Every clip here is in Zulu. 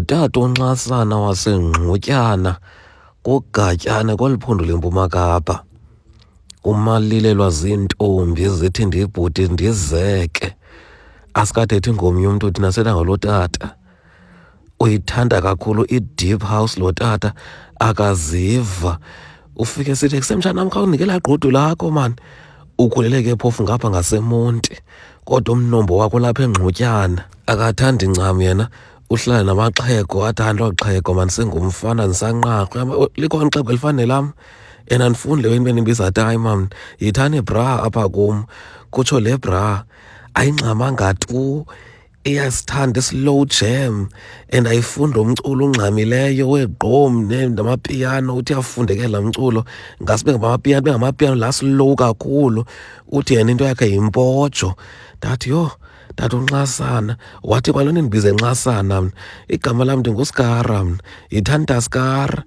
ngutata uNxasana waseNgqutyana kuGatyana kweliphondo leMpuma Kapa. Umalilelwa ziintombi zithi ndibhuti ndizeke. Asikathethi ngomnye umntu thina setha ngalo tata. Uyithanda kakhulu i-deep house lo tata, akaziva. Ufike sithi kusemtshanam khawunike laa gqudu lakho mani. Ukhulele ke phofu ngapha ngaseMonti, kodwa umnombo wakho lapha eNgqutyana. Akathandi ncam yena, uhlala namaxhego, athi andlo xhego mani sengumfana ndisanqaqwe. Likhona ixhego elifana nelam, yena andifuni le wena benimbiza tayi mani. Yithani bra apha kum, kutsho le bra ayingxamanga tu, iyasithanda slow jam and ayifunda umculo ungxamileyo weegqom namapiyano. Uthi afundeke laa mculo ngasibe bengamapiyano laa slow kakhulu. Uthi yena into yakhe yimpojo. Ndathi yho, tata uNxasana. Wathi kwalona ndibize Nxasana mna, igama lam ndinguSkara mna, yithani taskara.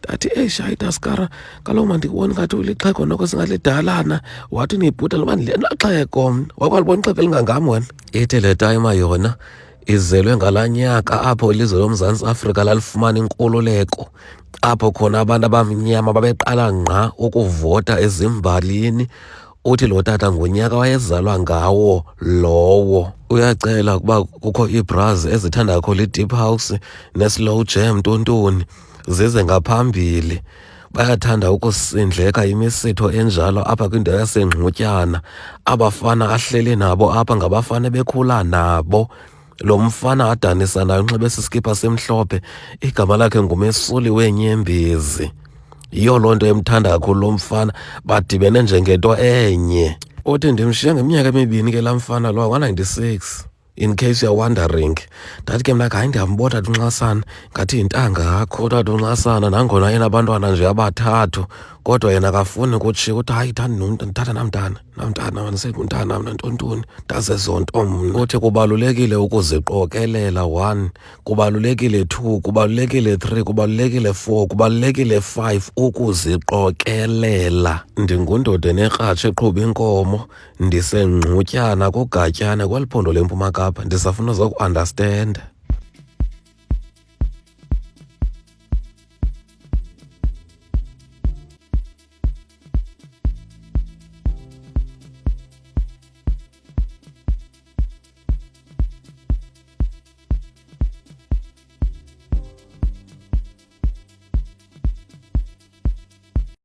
Ndathi shayi taskara, kaloku mandikuboni ngathi ulixhego noko singathi lidalana. Wathi niyibhuda loba ndilexhego mna, wakwalibona ixhego elingangam wena. Ithi le tayima yona izelwe ngalaa nyaka apho ilizwe loMzantsi Afrika lalifumana inkululeko, apho khona abantu abamnyama babeqala ngqa ukuvota ezimbalini. Uthi lo tata ngonyaka wayezalwa ngawo lowo. Uyacela ukuba kukho iibras ezithanda kakhulu i-deep house ne-slow jam tontoni zize ngaphambili. Bayathanda ukusindleka imisitho enjalo apha kwindawo yaseNgqutyana. Abafana ahleli nabo apha ngabafana bekhula nabo. Lo mfana adanisa nayo unxibe esiskipa semhlophe, igama lakhe nguMesuli Weenyembezi. Yiyo loo nto emthanda kakhulu lo mfana, badibene njengento enye. Uthi ndimshiye ngeminyaka emibini ke laa mfana lowa, 196, in case you're wondering. Ndathi ke mna hayi ndiyambona tata uNxasana ngathi yintanga yakho. Tata uNxasana nangona yena abantwana nje abathathu, kodwa yena akafuni ukutshiya. Uthi hayi ndithatha namntana mandisengumntana mna ntontoni ndaze zonto mna. Uthi kubalulekile ukuziqokelela, 1, kubalulekile 2, kubalulekile 3, kubalulekile 4, kubalulekile 5, ukuziqokelela. Ndingundoda enekratsha eqhuba inkomo, ndiseNgqutyana kuGatyana kweliphondo leMpuma Kapa. Ndisafuna uzokuandastenda.